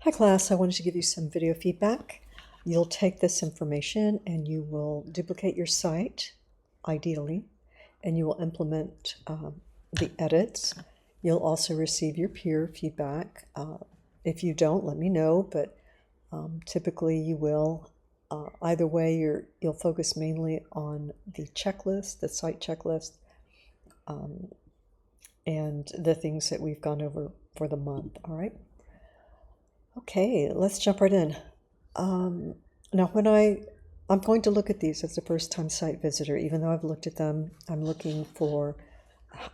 Hi class, I wanted to give you some video feedback. You'll take this information and you will duplicate your site, ideally, and you will implement the edits. You'll also receive your peer feedback. If you don't, let me know, but typically you will. Either way, you'll focus mainly on the checklist, the site checklist, and the things that we've gone over for the month, all right? Okay, let's jump right in. Now, I'm going to look at these as a first-time site visitor, even though I've looked at them, I'm looking for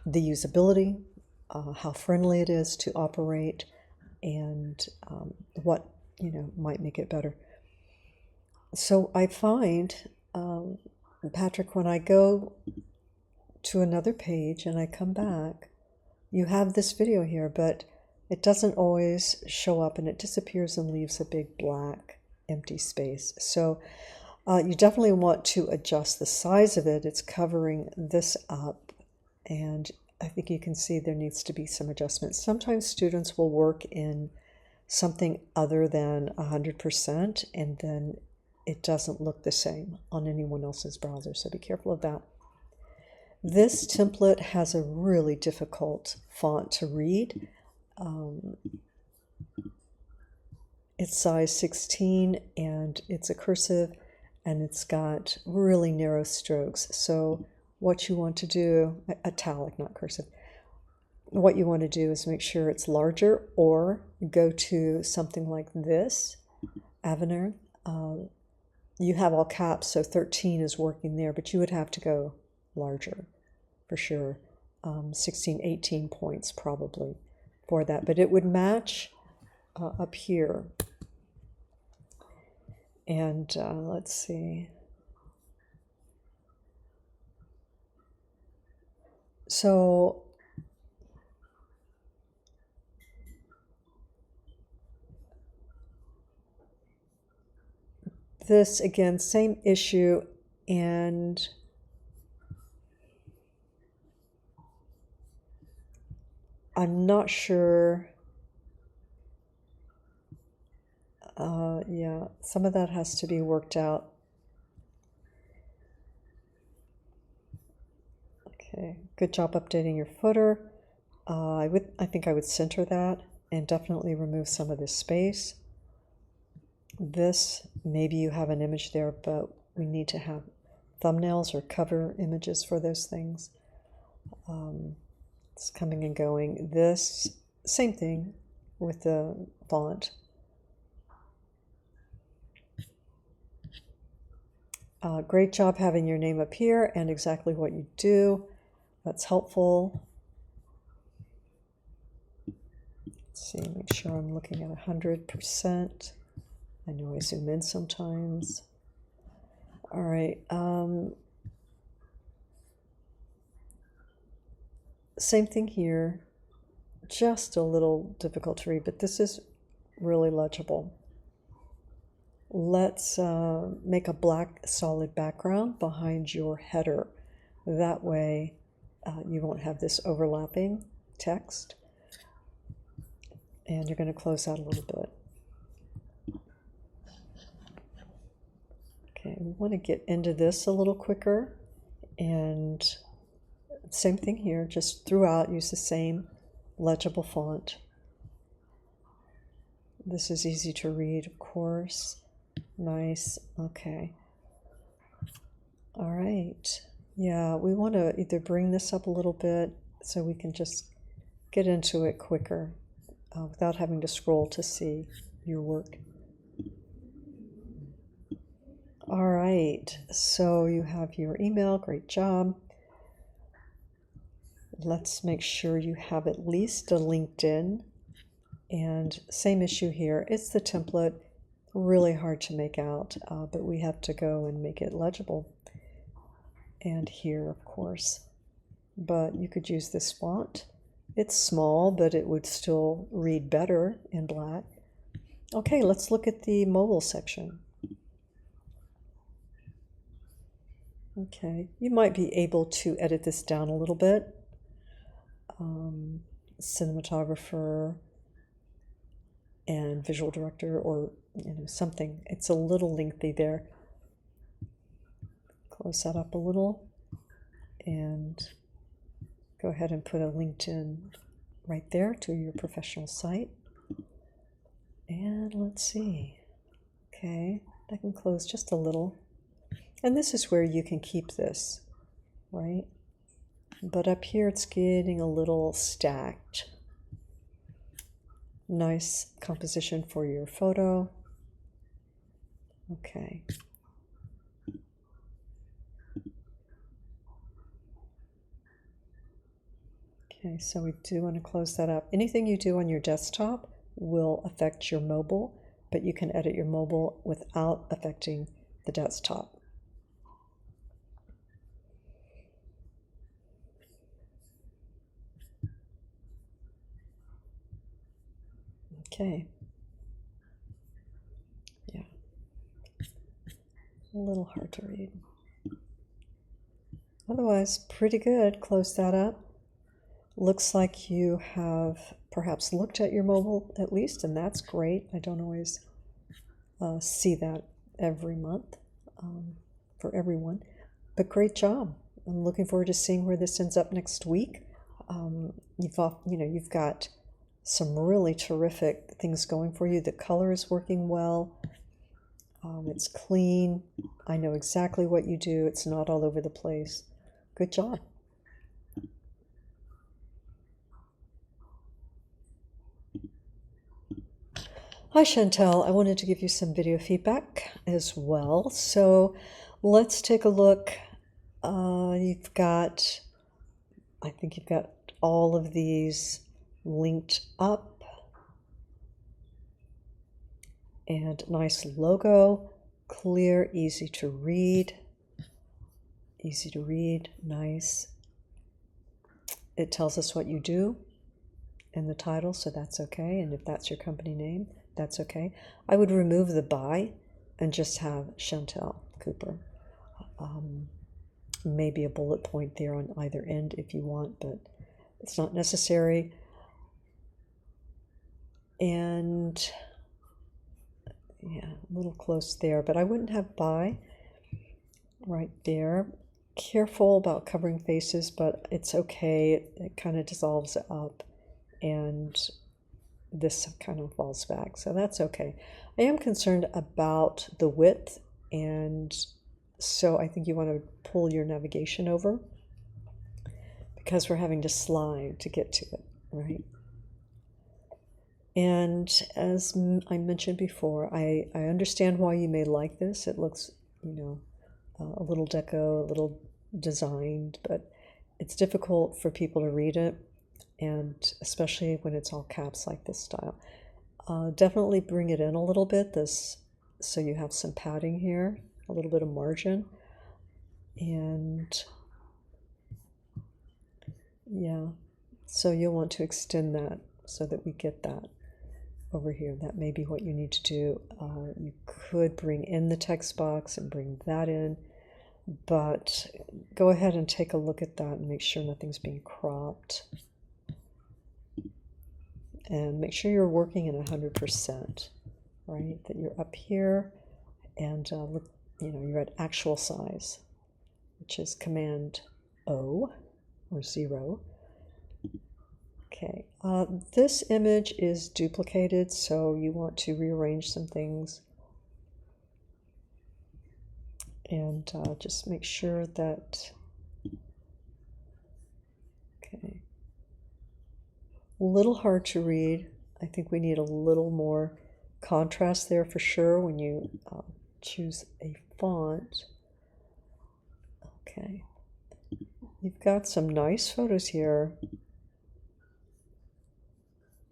the usability, how friendly it is to operate, and what might make it better. So I find, Patrick, when I go to another page and I come back, you have this video here, but it doesn't always show up and it disappears and leaves a big black empty space. So you definitely want to adjust the size of it. It's covering this up, and I think you can see there needs to be some adjustments. Sometimes students will work in something other than 100%, and then it doesn't look the same on anyone else's browser, so be careful of that. This template has a really difficult font to read. It's size 16 and it's a cursive and it's got really narrow strokes. So what you want to do, italic, not cursive, what you want to do is make sure it's larger, or go to something like this, Avenir. You have all caps, so 13 is working there, but you would have to go larger for sure. 16, 18 points probably for that, but it would match up here. And let's see. So this, again, same issue, and I'm not sure. Yeah, some of that has to be worked out. Okay, good job updating your footer. I think I would center that and definitely remove some of this space. This, maybe you have an image there, but we need to have thumbnails or cover images for those things. It's coming and going. This, same thing with the font. Great job having your name up here and exactly what you do. That's helpful. Let's see, make sure I'm looking at 100%. I know I zoom in sometimes. All right. Same thing here. Just a little difficult to read, but this is really legible. Let's make a black solid background behind your header. That way you won't have this overlapping text. And you're going to close out a little bit. Okay, we want to get into this a little quicker. And same thing here, just throughout use the same legible font. This is easy to read, of course. Nice. Okay. All right. Yeah, we want to either bring this up a little bit so we can just get into it quicker without having to scroll to see your work. All right. So you have your email. Great job. Let's make sure you have at least a LinkedIn. And same issue here. It's the template. Really hard to make out, but we have to go and make it legible. And here, of course. But you could use this font. It's small, but it would still read better in black. Okay, let's look at the mobile section. Okay, you might be able to edit this down a little bit. Cinematographer, and visual director, or something. It's a little lengthy there. Close that up a little and go ahead and put a LinkedIn right there to your professional site. And let's see. Okay, I can close just a little. And this is where you can keep this, right? But up here it's getting a little stacked. Nice composition for your photo. Okay. Okay, so we do want to close that up. Anything you do on your desktop will affect your mobile, but you can edit your mobile without affecting the desktop. Okay. Yeah. A little hard to read. Otherwise, pretty good. Close that up. Looks like you have perhaps looked at your mobile at least, and that's great. I don't always see that every month for everyone, but great job. I'm looking forward to seeing where this ends up next week. You've got some really terrific things going for you. The color is working well. It's clean. I know exactly what you do. It's not all over the place. Good job. Hi Chantel, I wanted to give you some video feedback as well. So let's take a look. I think you've got all of these linked up. And nice logo, clear, easy to read. Easy to read, nice. It tells us what you do in the title, so that's okay. And if that's your company name, that's okay. I would remove the by and just have Chantel Cooper. Maybe a bullet point there on either end if you want, but it's not necessary. And yeah, a little close there, but I wouldn't have by right there. Careful about covering faces, but it's okay. It kind of dissolves up and this kind of falls back, so that's okay. I am concerned about the width, and so I think you want to pull your navigation over because we're having to slide to get to it, right? And as I mentioned before, I understand why you may like this. It looks, a little deco, a little designed, but it's difficult for people to read it, and especially when it's all caps like this style. Definitely bring it in a little bit, so you have some padding here, a little bit of margin, and yeah, so you'll want to extend that so that we get that over here. That may be what you need to do. You could bring in the text box and bring that in, but go ahead and take a look at that and make sure nothing's being cropped. And make sure you're working at 100%, right? That you're up here and look, you're at actual size, which is Command O or 0. Okay, this image is duplicated, so you want to rearrange some things. And just make sure that, okay, a little hard to read. I think we need a little more contrast there for sure when you choose a font. Okay, you've got some nice photos here.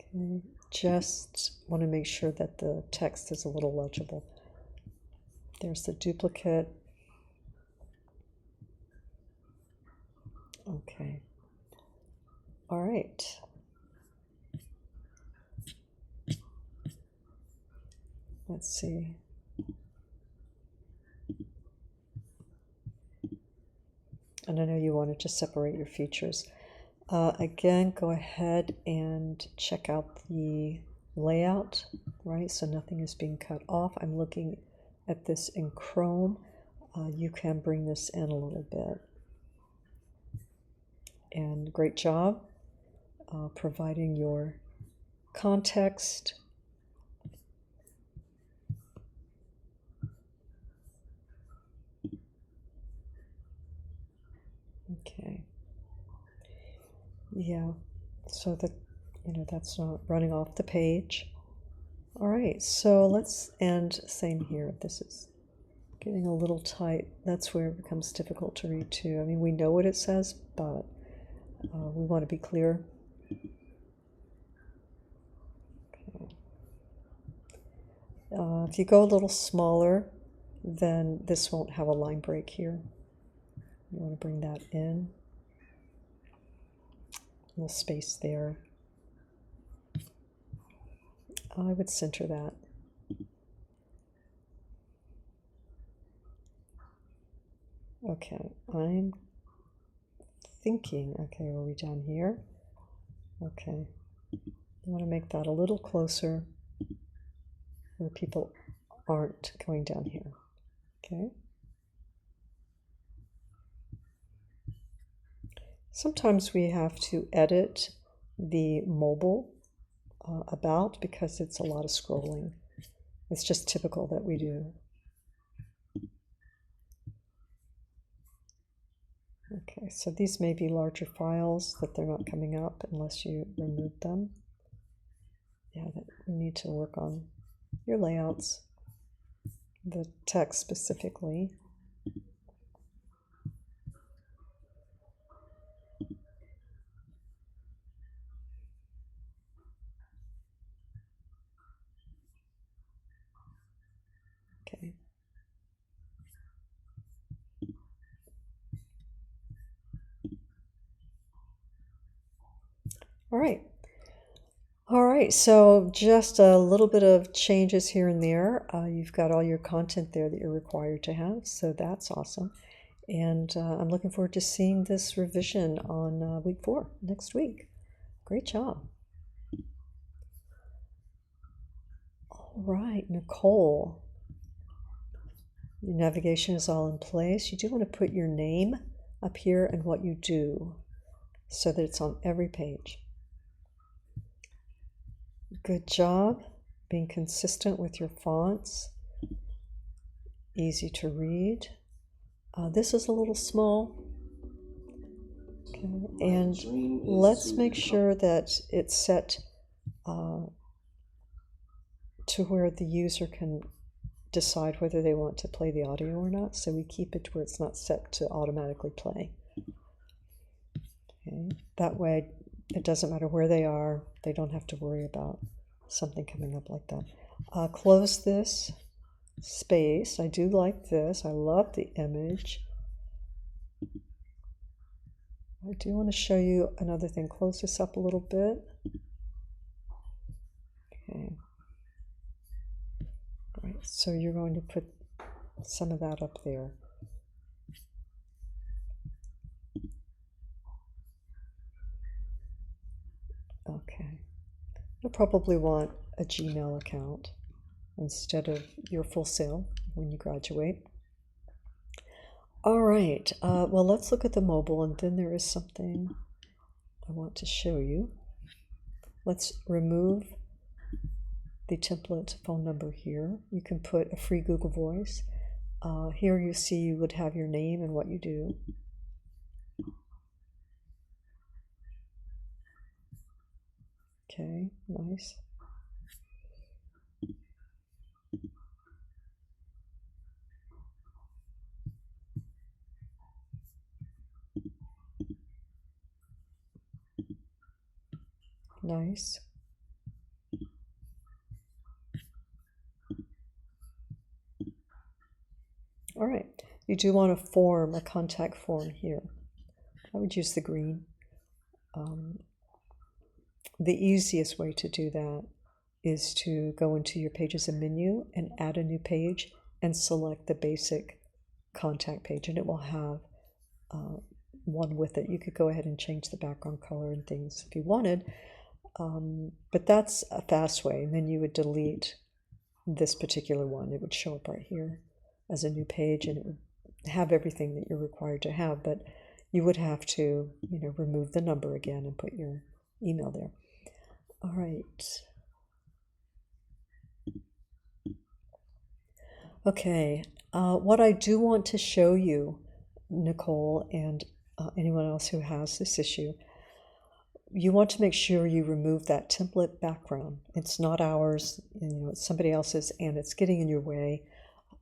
Okay, just want to make sure that the text is a little legible. There's the duplicate. Okay. All right. Let's see. And I know you wanted to separate your features. Again, go ahead and check out the layout, right? So nothing is being cut off. I'm looking at this in Chrome. You can bring this in a little bit. And great job providing your context. Okay. Yeah, so that, that's not running off the page. All right, so let's end same here. This is getting a little tight. That's where it becomes difficult to read too. I mean, we know what it says, but we want to be clear. Okay. If you go a little smaller, then this won't have a line break here. You want to bring that in. A little space there. I would center that. Okay, I'm thinking, okay, are we down here? Okay, I want to make that a little closer where people aren't going down here. Okay. Sometimes we have to edit the mobile about because it's a lot of scrolling. It's just typical that we do. Okay, so these may be larger files that they're not coming up unless you remove them. Yeah, you need to work on your layouts, the text specifically. Okay. All right. All right, so just a little bit of changes here and there. You've got all your content there that you're required to have, so that's awesome. And I'm looking forward to seeing this revision on week 4 next week. Great job. All right, Nicole. Your navigation is all in place. You do want to put your name up here and what you do so that it's on every page. Good job being consistent with your fonts. Easy to read. This is a little small. Okay, and let's make sure that it's set to where the user can decide whether they want to play the audio or not. So we keep it where it's not set to automatically play. Okay, that way it doesn't matter where they are. They don't have to worry about something coming up like that. Close this space. I do like this. I love the image. I do want to show you another thing. Close this up a little bit. Okay. All right, so you're going to put some of that up there. Okay. You'll probably want a Gmail account instead of your Full Sail when you graduate. All right, well, let's look at the mobile, and then there is something I want to show you. Let's remove the template phone number here. You can put a free Google Voice. Here you see you would have your name and what you do. Okay, nice. Nice. All right, you do want to form a contact form here. I would use the green. The easiest way to do that is to go into your pages and menu and add a new page and select the basic contact page, and it will have one with it. You could go ahead and change the background color and things if you wanted. But that's a fast way. And then you would delete this particular one. It would show up right here as a new page, and it would have everything that you're required to have. But you would have to, remove the number again and put your email there. All right. Okay. What I do want to show you, Nicole, and anyone else who has this issue, you want to make sure you remove that template background. It's not ours, it's somebody else's, and it's getting in your way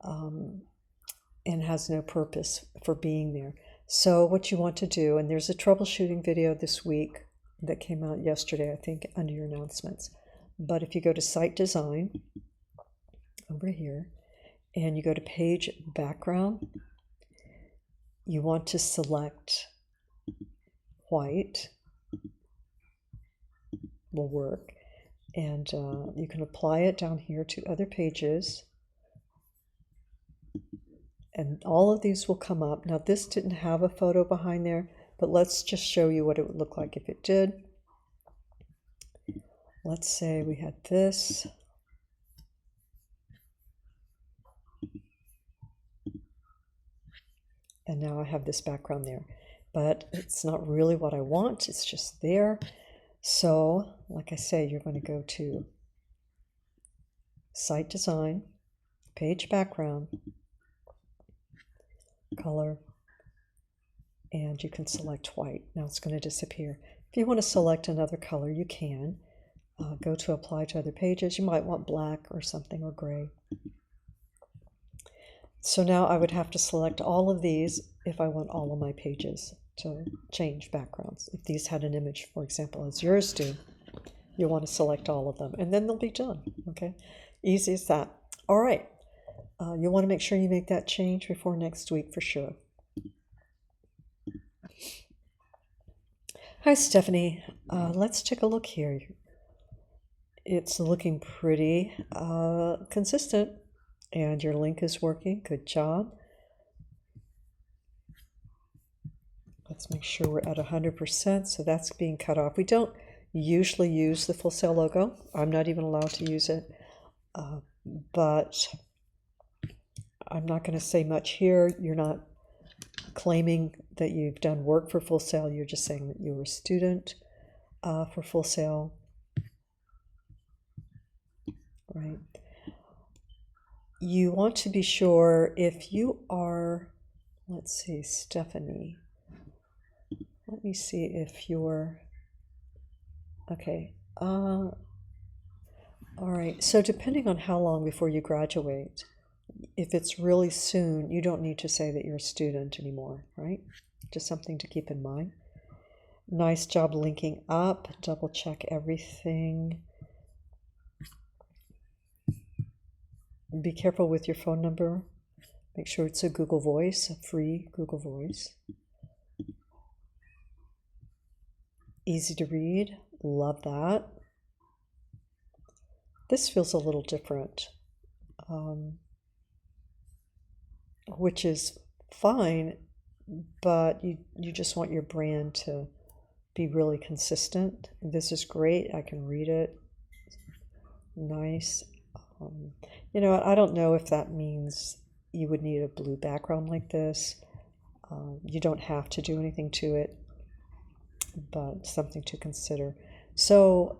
and has no purpose for being there. So what you want to do, and there's a troubleshooting video this week that came out yesterday, I think, under your announcements. But if you go to Site Design over here, and you go to Page Background, you want to select white, will work, and you can apply it down here to other pages, and all of these will come up. Now this didn't have a photo behind there, but let's just show you what it would look like if it did. Let's say we had this, and now I have this background there, but it's not really what I want, it's just there. So, like I say, you're going to go to Site Design, Page Background, Color, and you can select white. Now it's going to disappear. If you want to select another color, you can. Go to Apply to Other Pages. You might want black or something, or gray. So now I would have to select all of these if I want all of my pages to change backgrounds. If these had an image, for example, as yours do, you'll want to select all of them, and then they'll be done, okay? Easy as that. All right. You'll want to make sure you make that change before next week for sure. Hi, Stephanie. Let's take a look here. It's looking pretty consistent, and your link is working. Good job. Let's make sure we're at 100%, so that's being cut off. We don't usually use the Full Sail logo. I'm not even allowed to use it, but I'm not going to say much here. You're not claiming that you've done work for Full Sail. You're just saying that you were a student for Full Sail, right? You want to be sure if you are, let's see, Stephanie. Let me see if you're, okay. All right, so depending on how long before you graduate, if it's really soon, you don't need to say that you're a student anymore, right? Just something to keep in mind. Nice job linking up. Double check everything. Be careful with your phone number. Make sure it's a Google Voice, a free Google Voice. Easy to read. Love that. This feels a little different, which is fine, but you just want your brand to be really consistent. This is great. I can read it. Nice. I don't know if that means you would need a blue background like this. You don't have to do anything to it, but something to consider. So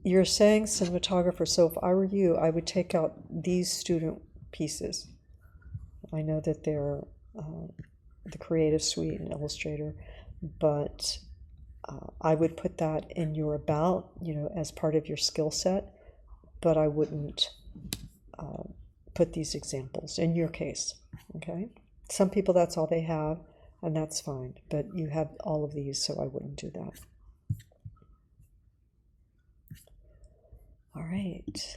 you're saying cinematographer, so if I were you, I would take out these student pieces. I know that they're the Creative Suite and Illustrator, but I would put that in your about, as part of your skill set, but I wouldn't put these examples in your case, okay? Some people, that's all they have, and that's fine, but you have all of these, so I wouldn't do that. All right.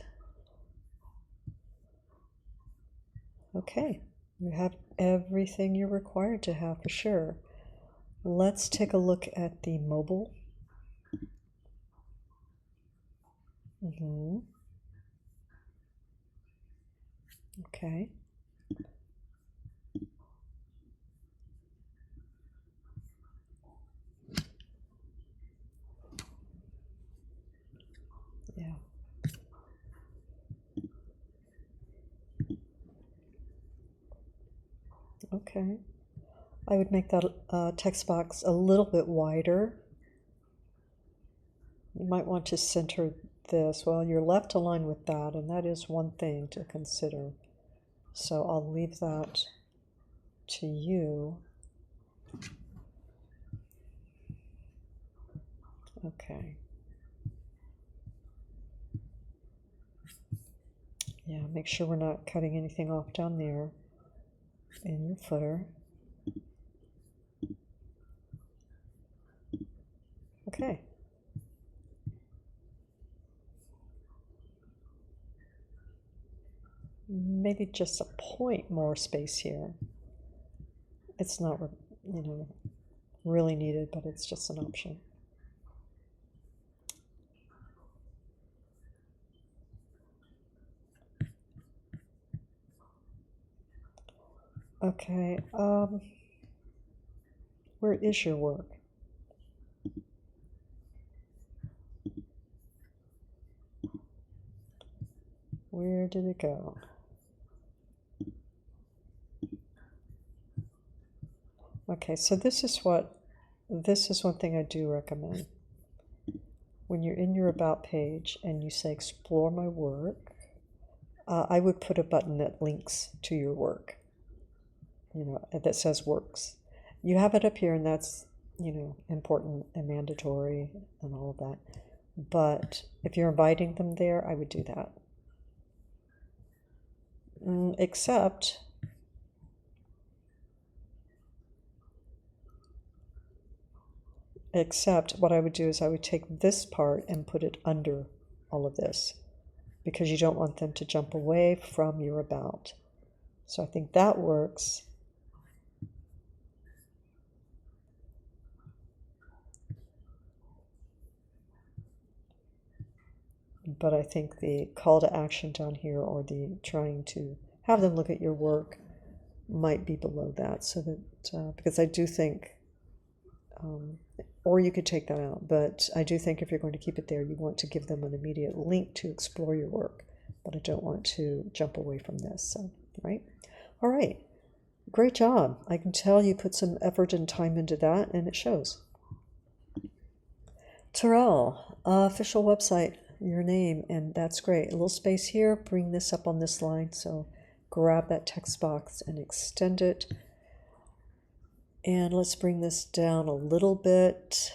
Okay, you have everything you're required to have for sure. Let's take a look at the mobile. Okay. Okay. I would make that text box a little bit wider. You might want to center this. Well, you're left aligned with that, and that is one thing to consider. So I'll leave that to you. Okay. Yeah, make sure we're not cutting anything off down there in your footer. Okay. Maybe just a point more space here. It's not, really needed, but it's just an option. Okay, where is your work? Where did it go? Okay, so this is one thing I do recommend. When you're in your About page and you say Explore My Work, I would put a button that links to your work, that says Works. You have it up here, and that's, important and mandatory and all of that. But if you're inviting them there, I would do that. Except what I would do is I would take this part and put it under all of this, because you don't want them to jump away from your About. So I think that works. But I think the call to action down here, or the trying to have them look at your work, might be below that, so that because I do think, or you could take that out, but I do think if you're going to keep it there, you want to give them an immediate link to explore your work, but I don't want to jump away from this, so, right? All right, great job. I can tell you put some effort and time into that, and it shows. Terrell, official website, your name, and that's great. A little space here, bring this up on this line, so grab that text box and extend it. And let's bring this down a little bit.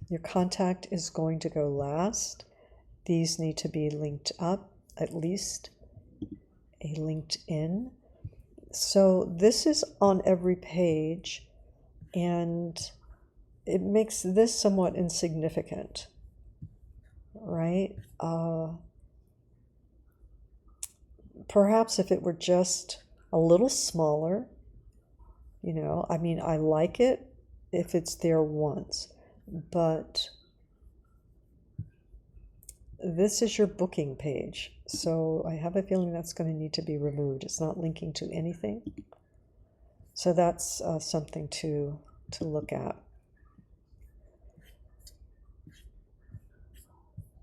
Your contact is going to go last. These need to be linked up, at least a linked in. So this is on every page, and it makes this somewhat insignificant, right? Perhaps if it were just a little smaller, I like it if it's there once, but this is your booking page, so I have a feeling that's going to need to be removed. It's not linking to anything, so that's something to look at.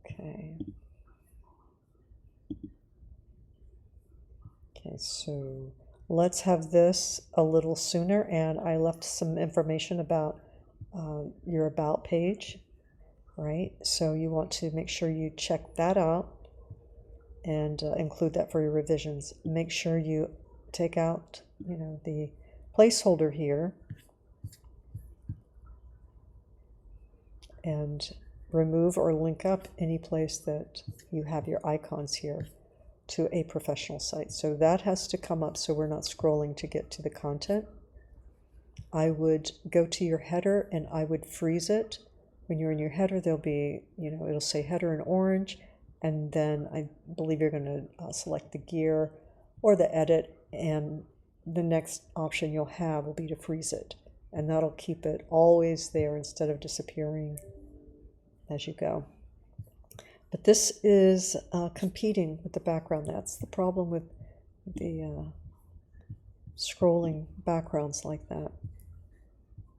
Okay. Okay, so let's have this a little sooner, and I left some information about your About page, right? So you want to make sure you check that out and include that for your revisions. Make sure you take out, the placeholder here and remove or link up any place that you have your icons here to a professional site. So that has to come up so we're not scrolling to get to the content. I would go to your header and I would freeze it. When you're in your header, there'll be, it'll say header in orange, and then I believe you're going to select the gear or the edit, and the next option you'll have will be to freeze it, and that'll keep it always there instead of disappearing as you go. But this is competing with the background. That's the problem with the scrolling backgrounds like that.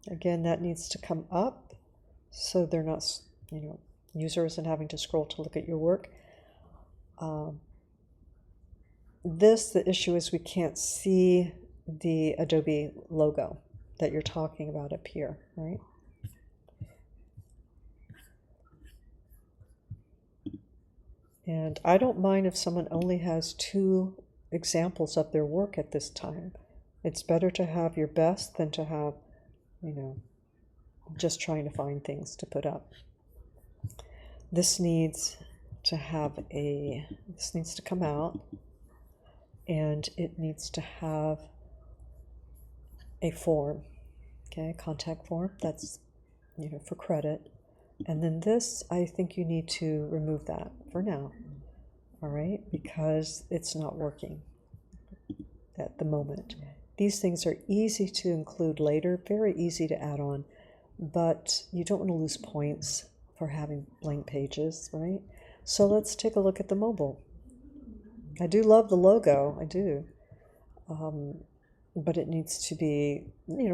Again, that needs to come up so they're not, user isn't having to scroll to look at your work. the issue is we can't see the Adobe logo that you're talking about up here, right? And I don't mind if someone only has 2 examples of their work at this time. It's better to have your best than to have, just trying to find things to put up. This needs to come out, and it needs to have a form, okay, contact form, that's, for credit. And then this, I think you need to remove that for now, all right, because it's not working at the moment. These things are easy to include later, very easy to add on, but you don't want to lose points for having blank pages, right? So let's take a look at the mobile. I do love the logo, I do. But it needs to be,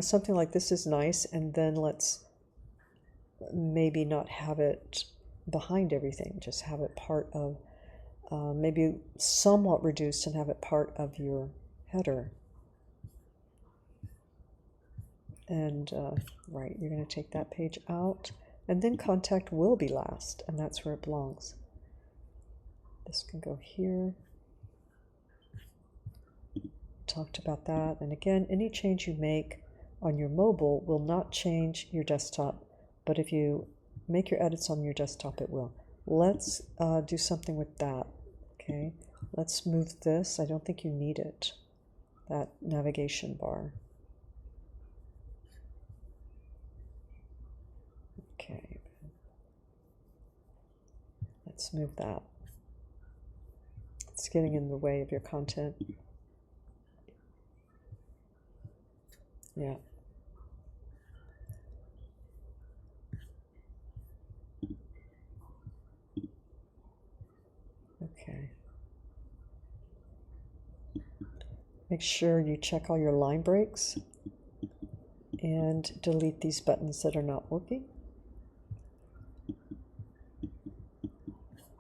something like this is nice, and then let's maybe not have it behind everything, just have it part of, maybe somewhat reduced and have it part of your header. And right, you're going to take that page out, and then contact will be last, and that's where it belongs. This can go here. Talked about that. And again, any change you make on your mobile will not change your desktop, but if you make your edits on your desktop, it will. Let's do something with that. Okay, let's move this. I don't think you need it, that navigation bar. Okay, let's move that. It's getting in the way of your content. Yeah. Okay. Make sure you check all your line breaks and delete these buttons that are not working.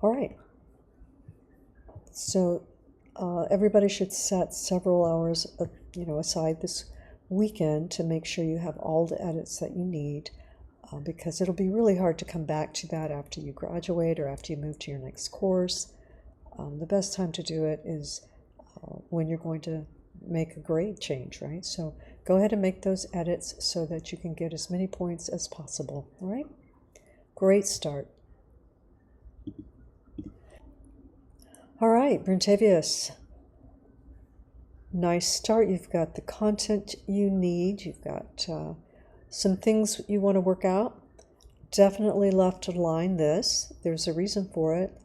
All right. So everybody should set several hours, aside this weekend to make sure you have all the edits that you need, because it'll be really hard to come back to that after you graduate or after you move to your next course. The best time to do it is when you're going to make a grade change, right? So go ahead and make those edits so that you can get as many points as possible, all right? Great start. All right, Brintavious. Nice start. You've got the content you need. You've got some things you want to work out. Definitely left align this. There's a reason for it.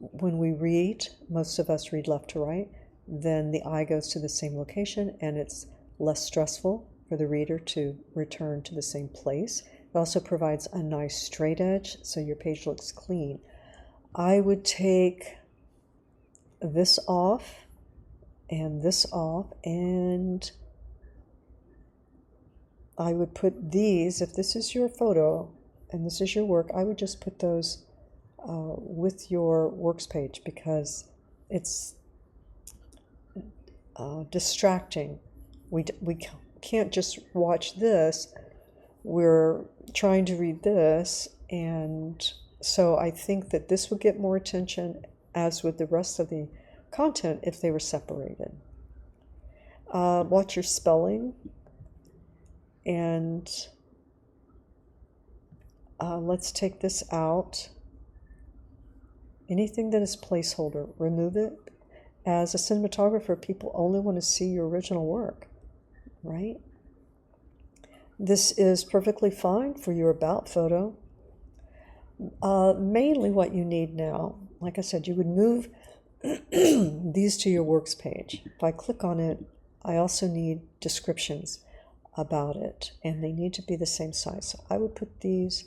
When we read, most of us read left to right, then the eye goes to the same location, and it's less stressful for the reader to return to the same place. It also provides a nice straight edge, so your page looks clean. I would take this off and this off, and I would put these, if this is your photo and this is your work, I would just put those with your works page, because it's distracting. We can't just watch this. We're trying to read this, and so I think that this would get more attention, as would the rest of the content if they were separated. Watch your spelling, and let's take this out. Anything that is placeholder, remove it. As a cinematographer, people only want to see your original work, right? This is perfectly fine for your about photo. Mainly what you need now, like I said, you would move these to your works page. If I click on it, I also need descriptions about it, and they need to be the same size. So I would put these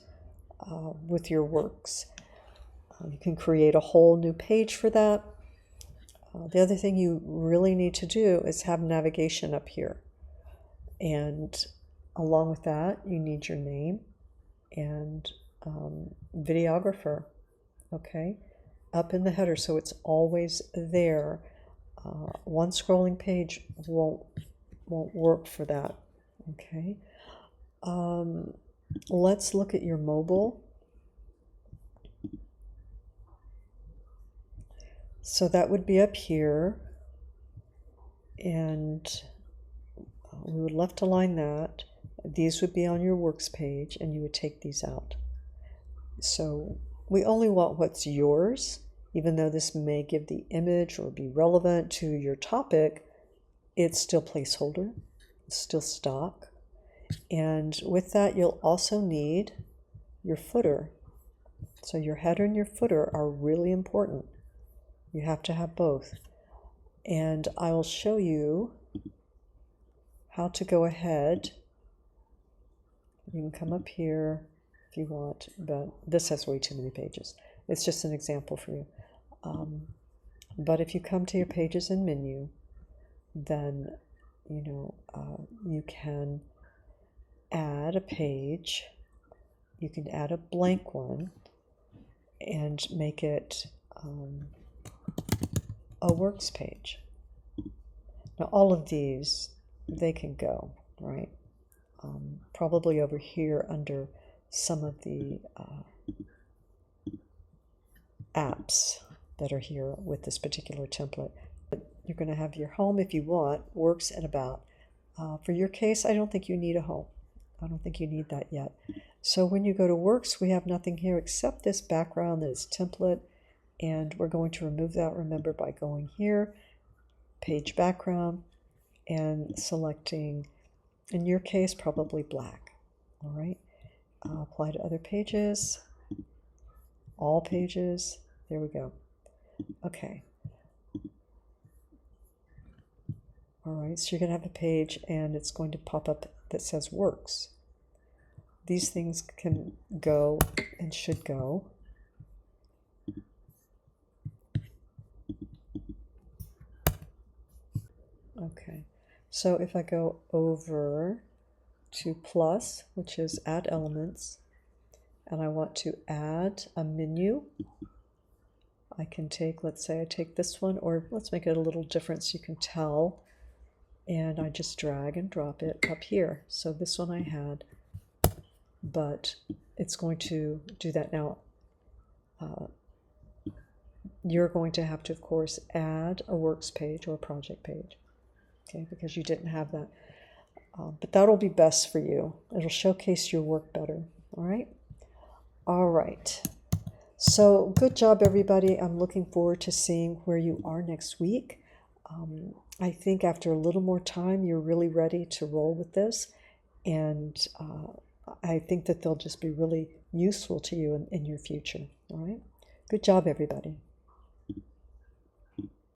with your works. You can create a whole new page for that. The other thing you really need to do is have navigation up here. And along with that, you need your name and videographer, okay? up in the header so it's always there. One scrolling page won't work for that. Okay. Let's look at your mobile. So that would be up here, and we would left align that. These would be on your works page, and you would take these out. So we only want what's yours, even though this may give the image or be relevant to your topic, it's still placeholder, it's still stock. And with that, you'll also need your footer. So your header and your footer are really important. You have to have both. And I will show you how to go ahead. You can come up here if you want, but this has way too many pages. It's just an example for you. But if you come to your pages and menu, then you can add a page. You can add a blank one and make it a works page. Now all of these, they can go, right? Probably over here under some of the apps that are here with this particular template. You're going to have your home if you want, works, and about. For your case, I don't think you need a home. I don't think you need that yet. So when you go to works, we have nothing here except this background that is template, and we're going to remove that, remember, by going here, page background, and selecting, in your case, probably black. All right, apply to other pages, all pages, there we go. Okay. All right, so you're going to have a page and it's going to pop up that says works. These things can go and should go. Okay, so if I go over to plus, which is add elements, and I want to add a menu, I can take, let's say I take this one, or let's make it a little different so you can tell, and I just drag and drop it up here. So this one I had, but it's going to do that now. You're going to have to, of course, add a works page or a project page, okay, because you didn't have that. But that'll be best for you. It'll showcase your work better, all right? All right. So good job, everybody. I'm looking forward to seeing where you are next week. I think after a little more time, you're really ready to roll with this. And I think that they'll just be really useful to you in your future, all right? Good job, everybody.